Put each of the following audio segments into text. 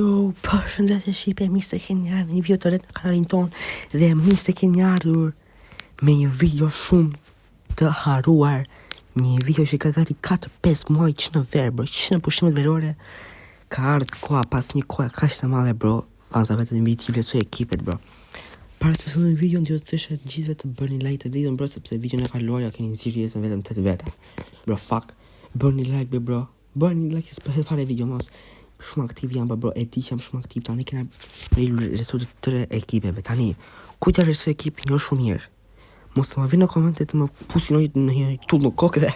Jo, përshëndetje Shqipe, mi se keni ardhur një video të re në kanalin ton dhe mi se keni ardhur me një video shumë të haruar. Një video që ka gati 4-5 muaj që në verë, bro, që në pushimet verore ka ardhur koha pas një koha kaq të madhe, bro. Fansave të mbi t'i vlerësoj ekipet, bro. Para se fillojmë videon, do të thëshë gjithëve të bëni like të videon, bro, sepse videon e kaluar ja keni nxirr jetën vetëm 8 veta. Bro, fuck. Bëni like, bro. Bëni like se s'përhet fare video mos. Shumë aktiv jam, bro, e di që jam shumë aktiv, tani kena resurse të tëre ekipeve, tani, ku t'ja resurse ekipin, jo shumë mirë, mos të më vinë në komente të më pusin në një tull në kokë dhe,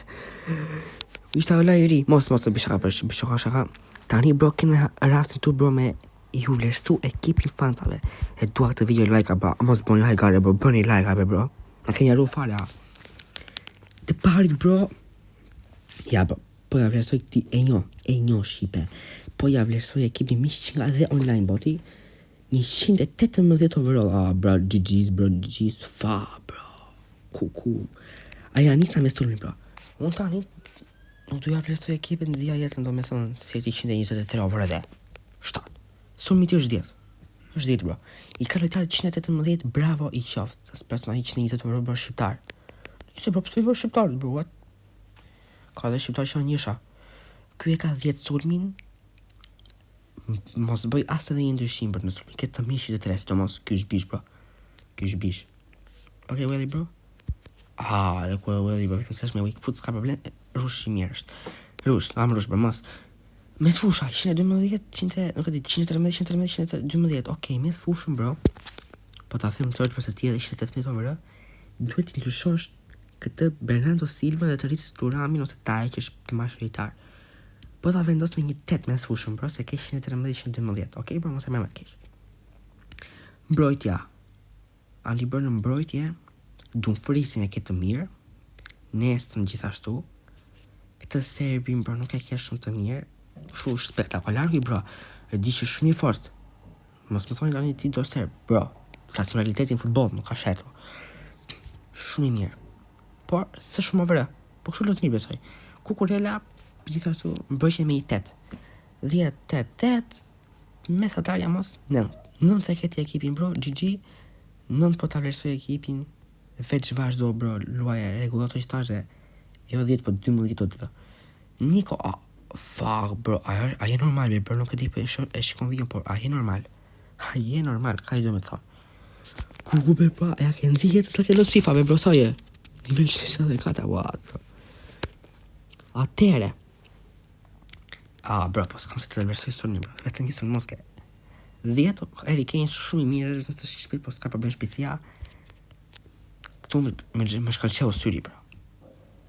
ishte ola i ri, mos të bishaka, tani, bro, kena rastin tu, bro, me ju vlerësu ekipin fansave, e dua këtë video like, bro, mos bëni hajgare, bro, bëni like, bro, në keni arru fare, të parit, bro, ja, bro, po ja vlerësoj këti e njo Shqipe, po ja vlerësoj ekipin mi që nga dhe online boti, 118 overall, bro, GG's, fa, bro, ku, aja nisa me stulmi, bro, unë tani, nuk du ja vlerësoj ekipin dhja jetën, do me thonë, si 123 over edhe, 7, sulmi ti është 10, bro, i ka lojtarë 118, bravo i qoftë, së persona 120 overall, bro, shqiptar, ishte, bro, pësë i bro shqiptar, bro, what? Ka dhe shqiptar që njësha. Ky e ka 10 sulmin. Mos bëj as edhe një ndryshim për në sulmin. Këtë të mishit e të restë, mos ky është bish, bro. Ky është bish. Pa ke Welly, bro? Dhe ku e Welly, bro. Vetëm se është me weak foot, s'ka problem. Rush i mirë është. Rush, bro, mos. Mes fusha, 112, nuk e di, 113, okej, mes fushën, bro. Po ta them të përse ti edhe 118 over, duhet t'i ndryshosh këtë Bernardo Silva dhe të rritis Turamin ose taj që është të mashëritar. Po ta vendos me një 8 mes fushën, bro, se ke 113-112, okej, bro, mos e merr me të keq. Mbrojtja. Ali bërë në mbrojtje, Dumfriesin e ke të mirë, Nestën gjithashtu, këtë Serbin, bro, nuk e ke shumë të mirë, shu është spektakular, bro, e di që shumë i fort. Mos më thoni lani ti do Serb, bro, flasim realitetin futbol, nuk ka shetu. Shumë i mirë. Por, se shumë më vërë, po kështu lëtë mirë besoj. Kukurella, gjithashtu, mbrojtje me i 8. 10, 8, mesatarja mos, 9. 9 e këti ekipin, bro, GG, 9 po ta vlerësoj ekipin, veç vazhdo, bro, luaja regullato që tash dhe, jo 10, po 12 të të. Niko, fuck, bro, a je normal, bro, nuk e di, e shikon video, por a je normal, ka i do me thonë. Kuku be pa, ja ke nëzi jetë, sa ke lës FIFA, bro, soje. Nivel 64, what, bro. Atere. Bro, po s'kam se të vlerësoj sulmi, bro. Vetëm një sulm moske. 10, Harry Kane shumë i mirë, vetëm se shpejt, po s'ka problem shpejtësia. Këtu me shkallqeu syri, bro.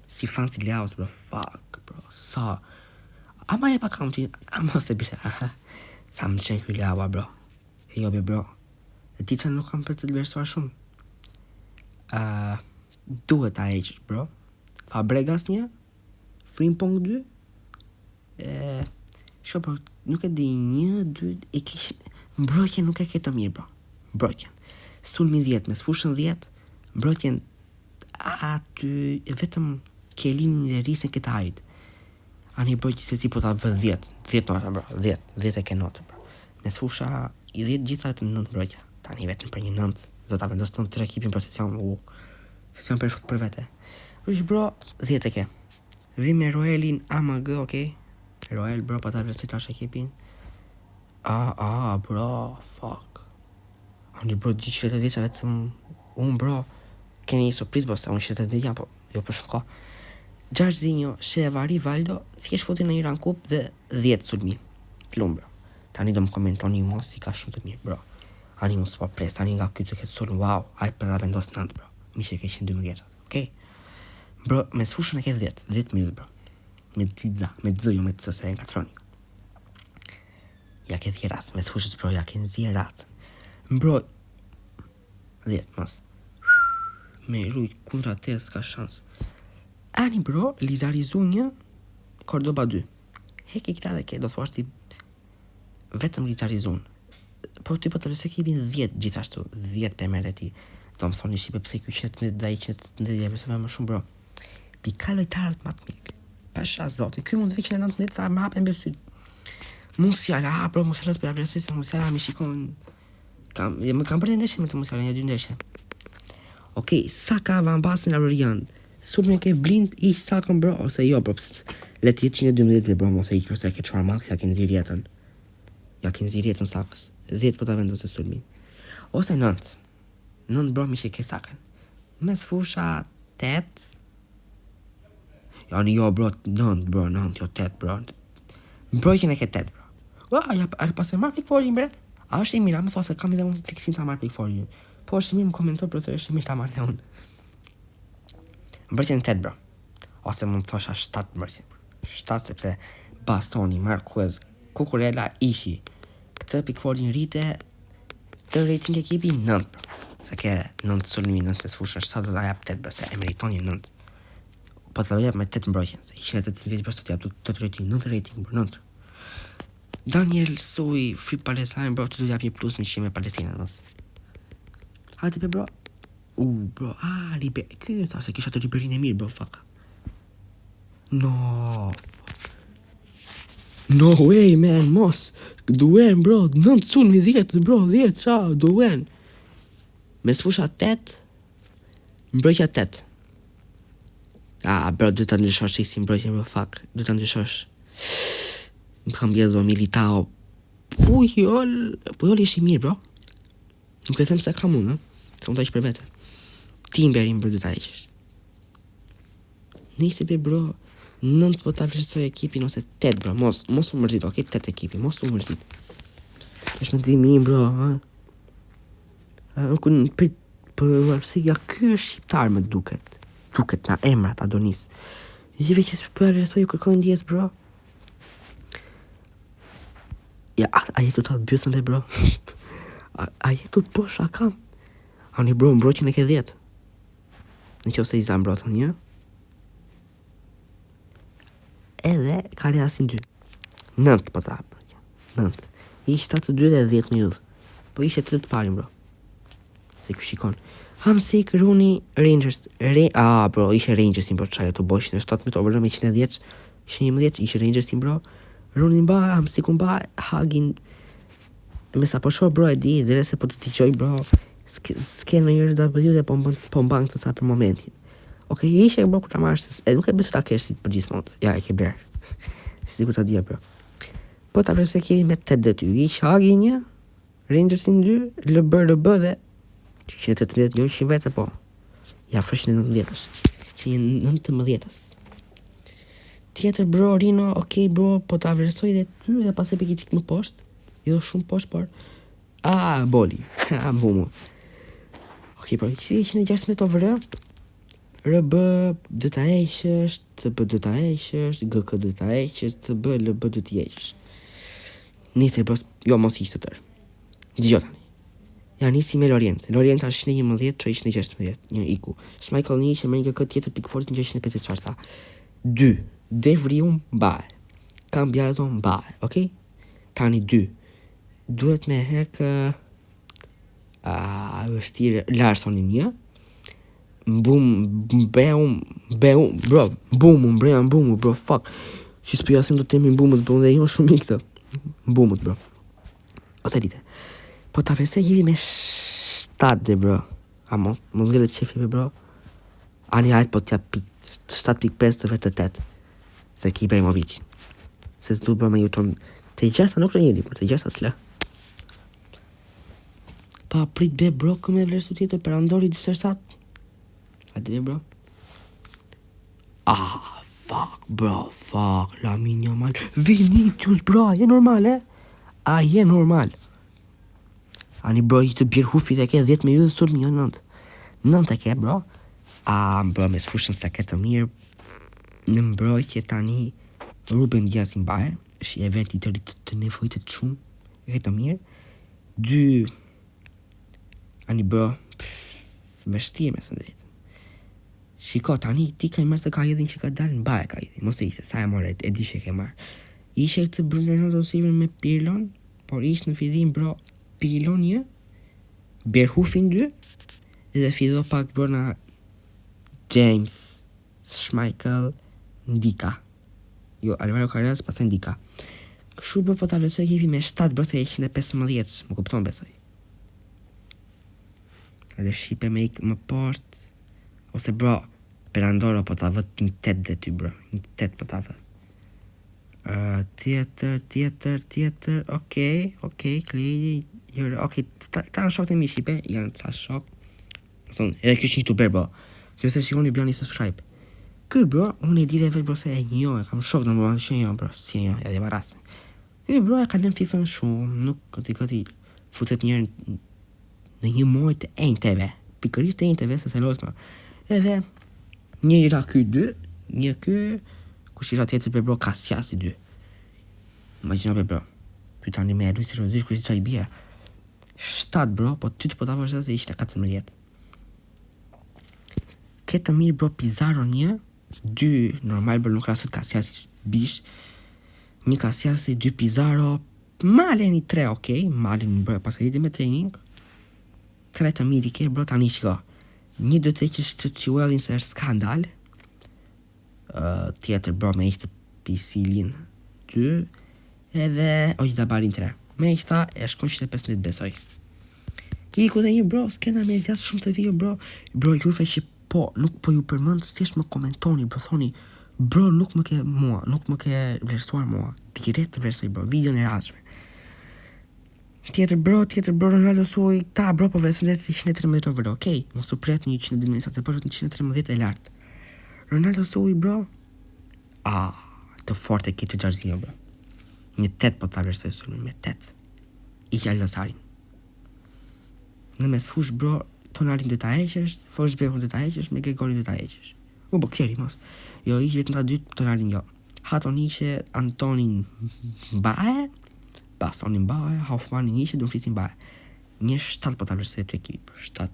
Si fan si Leaos, bro, fuck, bro, sa. Ama e pa county, ama se bishe, sa më qenë kuj Leaua, bro. E jobe, bro. E ti që nuk kam për të vlerësuar shumë. Duhet ta heqësh, bro. Fabregas 1, Frimpong 2, sho, bro, nuk e di 1, 2, e kish, mbrojtjen nuk e ke të mirë, bro. Mbrojtjen. Sulmi 10, mes fushën 10, mbrojtjen aty, vetëm Kelinin dhe Risin këtë hajt. Ani mbrojtje se si po ta vë 10 nota, bro, 10 e ke notë, bro. Mes fusha i 10 gjitha të 9 mbrojtja. Tani vetëm për një 9, zota vendos të 3 ekipin për sesion, sesion perfekt për vete. Rush, bro, 10 e ke. Vim me Roelin AMG, okej? Roel, bro, pa ta vlerësoj tash ekipin. Bro, fuck. Ani, bro, gjithë 10 vetëm unë, bro, keni një surprizë, bro, se unë 10 jam, po, jo për shumë ka. Gjarzinho, Shevari, Valdo, thjesht fotin në Iran Cup dhe 10 sulmi. T'lumë, bro. Tani do më komentoni mos si ka shumë të mirë, bro. Ani unë s'po pres, tani nga këtë këtë sulm, wow, aj për da vendos 9, bro. Mi që ke 112, okej? Bro, me s'fushën e ke 10 mil, bro. Me t'zidza, me t'zëju, me t'sëse e nkatroni. Ja ke dhjerat, me s'fushës, bro, ja ke dhjerat. Bro, 10, mas. Me rujt kundra te s'ka shans. Ani, bro, Lizarizu 1, Cordoba 2. Heki këta dhe ke, do thuash ti vetëm Lizarizun. Po ti po të lëse ekipin 10 gjithashtu, 10 për mërë ti. Do më thoni Shqipe pëse kjo 100 dhe i 100 përse me më shumë, bro. Pi ka lojtarët më të mirë. Pasha zotin, kjo mund të vekë 19 sa më hapen besyt. Musiala, bro, Musiala s'përa vlerësoj se Musiala më shikon. Më kam bërë ndeshje me të Musiala, një 2 ndeshje. Okej, Saka, Van Basten, Aurelian. Sulmi ke blind i Sakën, bro, ose jo, bro. Le të jetë 112 bro, mos e ik përse ke çuar max, ja ke nxirr jetën. Ja ke nxirr jetën Sakës. 10 po ta vendosë sulmin. Ose 9. 9 bro, më shikë Sakën. Mes fusha 8. Jo, bro, 9, bro, 9, jo 8, bro. Mbrojtjen e ke 8, bro. Ja, pas e marr Pickfordin, bre. A është i mirë, më thua se kam edhe unë fiksim ta marr Pickfordin. Po është mirë, më komentor, bro, është mirë ta marr dhe unë. Mbrojtjen 8, bro. Ose mund të thosha 7 mbrojtje. 7 sepse Bastoni, Marquez, Cucurella, Ishi. Këtë Pickfordin rrite të rating ekipi 9, bro. Se ke 9 sulmi, 9 të sfushën, sa do ta jap 8, bro, se e meritoni 9. Po të jap me 8 mbrojtjen, se ishin 8 bro, të jap 8 rating, 9 rating, bro, 9. Daniel Sui, Free Palestine, bro, të do jap një plus 100 me Palestinën, mos. Hajde pe, bro. Bro, Ribery, kjo ta se kisha të Riberin e mirë, bro, fuck. No way, man, mos. Duen, bro, 9 sulmi 10, bro, 10, qa, duen. Me sfusha 8, mbrojtja 8. Bro, du të ndryshosh që si mbrojtja, bro, fuck. Du të ndryshosh. Më kam bjezo Militao. Pujol ishi mirë, bro. Nuk e them se kam unë, se unë ta ish për vete. Timberin, bro, du ta ish. Nisi be, bro, 9 po ta vlerësoj ekipin ose 8, bro. Mos u mërzit, ok, 8 ekipi, mos u mërzit. Është me dhimi, bro, Nuk në për se ja ky është shqiptar me duket. Duket na emrat Adonis. Jive që s'për vlerësoj kërkojnë ndjes, bro. Ja, a jetu ta të bjësën dhe, bro. A jetu të po shakam. Ani, bro, mbrojtjën e ke 10. Në që ose i zam, bro, të një. Edhe kare asin 2. 9 po ta, bro. 9. Ishtë 2 dhe 10 në judhë. Po ishe 3 të parin, bro. Se kë shikon. Hamsik, Rooney, Rangers. Bro, ishe Rangers tim, bro, qaja të bojshin e 17 over me 110. Ishe 11, ishe Rangers tim, bro. Rooney mba, Hamsik mba, Hagin. Me sa po shoh, bro, e di, dhe se po të t'i qoj, bro. S'ke në njërë W dhe po mbang të sa për momentin. Okej, ishe, bro, kur ta marrë, nuk e besu ta kesh si për gjithmonë. Ja, e ke berë. Si diku ta dhja, bro. Po ta vlerësoj kemi me 8 dhe ty. Ish Hagin 1, Rangersin 2, LB dhe 118 jo ishin vete, po. Ja, freshin e 19-ës. Që një 19-ës. Tjetër, bro, Rino, okej, bro, po ta vlerësoj dhe ty dhe pas e peki qik më poshtë. Jo shumë poshtë, por... Boli. Bumu. Okej, bro, që 116 over RB dhe ta eqësht, CB dhe ta eqësht, GK dhe ta eqësht, CB, LB dhe t'i eqësht. Nisi, bro, jo mos ishte tërë. Gjotani. Ja, nisi me Lorient. Lorient është 11, që ishte 16, një iku. Schmeichel një ishte me një GK tjetër Pickford një 54. 2. Devrium mbaje. Cambiazo mbaje, okej? Tani 2. Duhet me hek vështirë Larsonin 1. Beum, bro, Mbumu, bro, fuck. Që s'pjasim do temi Mbumut, bro, dhe jo shumë i këtë. Mbumut, bro. Ose dite. Po ta vese jivi me 7 dhe, bro. Mos ngëllet qefi, bro. Ani hajt po t'ja 7.5 të vetë 8. Se ki Ibrahimovic. Se s'du, bro, me ju qonë. Të i gjesa nuk rënjeli, bro, të i gjesa s'le. Pa prit be, bro, këme vlerësu tjetër për Andori disërsat. Hajde, bro. Fuck, Lamine Yamal. Vinicius, bro, je normal, je normal. Ani, bro, i të bjerë hufi dhe ke 10 me ju dhe sulmi, jo 9. 9 e ke, bro. Bro, me s'fushën se ke të mirë. Në mbrojtje tani Ruben Dias i mbaje. Shi eventi të rritë të nevojitet shumë. E ke të mirë. 2. Ani, bro, vështirë me së drejtë. Shiko, tani ti ka i marrë se ka jedhin që ka dalë në baje ka jedhin. Mos e ise, sa e more, e di që ke marrë. Ishe këtë Bruno Silva me Pirlon, por ishtë në fillim, bro, Pirlon 1, Berhufin 2, dhe fido pak, bro, na James, Schmeichel, Ndika. Jo, Alvaro Carreras, pasaj Ndika. Kështu bro, po ta vlerësoj ekipi me 7 bro se 115, më kupton besoj. Edhe shipe me ikë më poshtë, ose bro, perandoro po ta vët një 8 dhe ty bro, një 8 po ta vët. Tjetër, okej, Klej, okej, ta në shok të mi shipe, janë ca shok. Edhe kjo që një tuber bro, kjo se shikoni bjani subscribe. Ky bro, unë e di dhe vetë bro se e njo, e kam shok në më që e njo bro, si e njo, edhe ma rasën. Ky bro e ka lën FIFA shumë, nuk këti futet njerën në një muaj të enjteve, pikërisht të enjteve se se losma. Edhe një ira ky 2, një ky, kush ira tjetër për bro Kasiasi 2. Imagjino për bro, ty tani me Luis Rozish kush i qaj bje. 7 bro, po ty të po ta vërshë se ishte 14. Këtë mirë bro Pizarro 1, 2 normal bro nuk rasët Kasiasi bish, një Kasiasi, 2 Pizarro, Maleni 3, okej, Maleni bro pas ka jeti me training, 3 të mirë i ke bro tani shiko. Një do të kesh të Chiwellin se është skandal, tjetër bro me ishte Pisilin 2, edhe Ojdabarin 3. Me ishta e shkon që të 15 besoj. Iku dhe një bro, s'kena me zjatë shumë të video bro, juve që po, nuk po ju përmënd, s'thjesht më komentoni bro, thoni, bro nuk më ke vlerësuar mua, direkt të vlerësoj bro, video në rashme. Tjetër bro, Ronaldo Suoj, ta bro po vlerësën dhe 113 euro, okej, mos u pret një 112 të përshët 113 e lartë. Ronaldo Suoj bro, të forte këtë Gjarzinho bro. Një 8 po ta vlerësoj sulmin, me 8. I Al Nazarin. Në mes fush bro, Tonarin dhe ta eqesh, Forsbergun dhe ta eqesh, me Gregorin dhe ta eqesh. Po këtjeri mos. Jo, ishë vetëm ta dytë, Tonarin jo. Haton ishe, Antonin Bae, Bastonin Bae, Hoffmanin ishe, Dumfrisin Bae. Një 7 po ta vlerësoj të ekip, 7.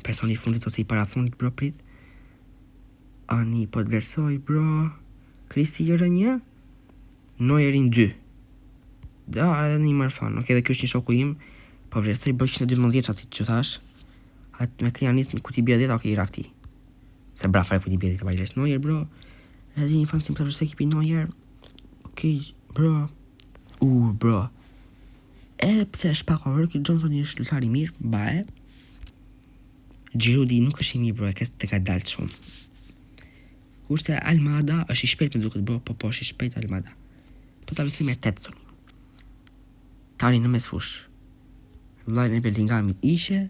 Personi fundit ose i para fundit bro prit. Ani po të vlerësoj bro, Kristi Jërë 1, Neuerin 2. Da, edhe një marë fan. Okej, dhe kjo është një shoku im, po vlerësoj bro 112 qatit që thash. Atë me këja njës ku ti bje 10, okej, rak ti. Se bra fare ku ti bje 10 të bajlesh. Neuer bro, edhe një fan si më të vlerësoj ekipi Neuer. Okej, bro. Bro. Edhe pse është pak over, këtë Johnson është lëtari mirë, bae. Giroudi nuk është i mirë bro, e kësë të ka dalë shumë. Kurse Almada është i shpejt me duket bro, po është i shpejt Almada. Po ta vlerësoj me 8 sulmin. Tani në mes fush. Vlajnë e Bellinghamit ishe,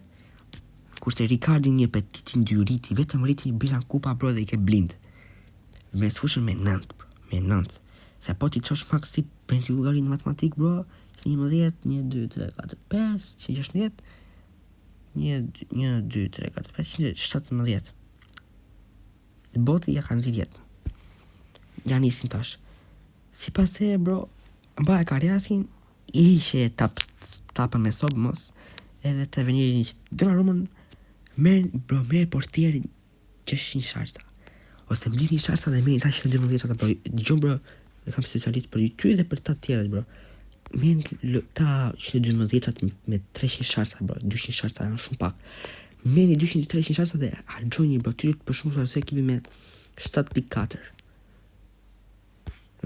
kurse Ricardi një petitin dy riti, vetëm riti një bilan kupa bro dhe i ke blind. Mes fushën me 9 bro, me 9. Se po ti qosh maksi për një llogarit në matematik bro, 11, 1, 2, 3, 4, 5, 116, 1, 2, 3, 4, 5, 117. Boti ja kanë zirjet. Ja nisin tash. Si pas të bro, ba e Karjasin, ishe tapë me sobë mos, edhe të veniri një Donnarumën, merë portierin që është një sharsta. Ose mblit një sharsta dhe merë ta 112 bro, gjon bro, e kam specialist për ty dhe për ta tjerët bro. Merë ta 112 me 300 sharsta bro, 200 sharsta janë shumë pak. Merë 200-300 sharsta dhe hargjoni bro, ty për shumë sharsta ekipi me 7.4.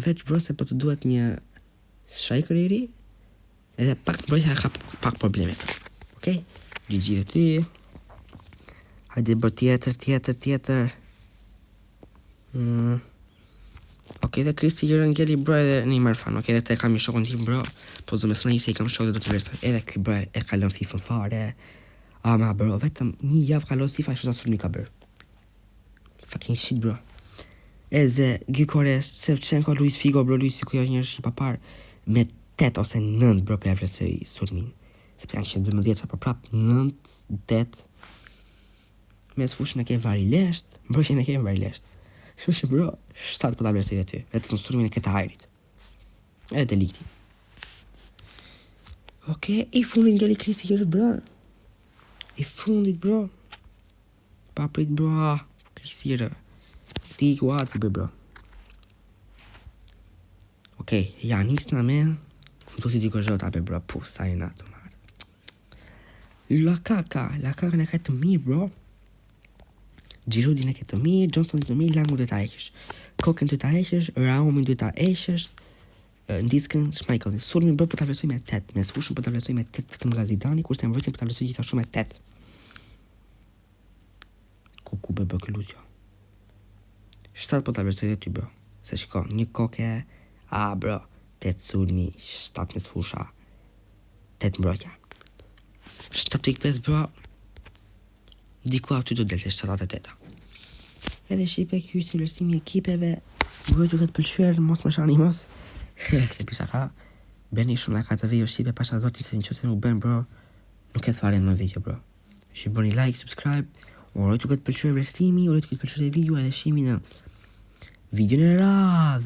Veç bro se po të duhet një striker i ri, edhe pak bro ka pak probleme. Okej? GG dhe ty. Hajde bro tjetër. Okej, dhe Kristi Jërëngeli bro edhe një marë fan. Okej, dhe te kam një shokën tim bro, po zë me thënë se i kam shokë dhe do të vlerësoj. Edhe këj bro e kalon FIFA fare. Ama bro, vetëm një javë kalos FIFA e shosasur një ka bërë. Fucking shit bro. Eze, Gyukores, Shevchenko, Luis Figo bro, Luis Figo janë njërë shqipa parë me 8 ose 9 bro për e vlerësoj sulmin. Sepse janë 112 për prap 9, 8. Mes fushën e ke varilesht, bro që në ke varilesht. Shushe bro, 7 për ta vlerësoj dhe ty, vetëm sulmin e këta hajrit. Edhe të likti. Okej, i fundit ngelli Kristi Jërë bro. I fundit bro. Pa prit bro, Kristi Jërë. Ti ku ati bro. Okej, ja nisna me. Më të si t'i kërgjot ape bro, pu, sa e natë marë. Lakaka në ka të mirë bro. Giroudi në ka të mirë, Johnson të mirë, Langu dhe ta eqesh. Koken të ta eqesh, Raumin dhe ta eqesh. në diskën Schmeichel. Sulmin bërë për ta vlerësoj me 8, me fushën për ta vlerësoj me 8 vetëm nga Zidani, kurse Mbrojtjen për ta vlerësoj gjithashtu me 8. Ku bë Lucio. 7 për ta vlerësoj dhe ty bro. Se shiko, një koke, bro, 8 sulmi, 7 mes fusha, 8 mbrojtja. 7.5 bro, diku aty do delte 7-8. Edhe shipe ky si vlerësimi ekipeve, duhet të pëlqyer, mos më shani mos. Se pisha ka, bëni shumë like atë video shipe, pasha zoti se nëse nuk bën bro, nuk e fare më video bro. Shi bëni like, subscribe, uroj të këtë pëlqyer vlerësimi, uroj të këtë pëlqyer video edhe shihemi në videon e radhës.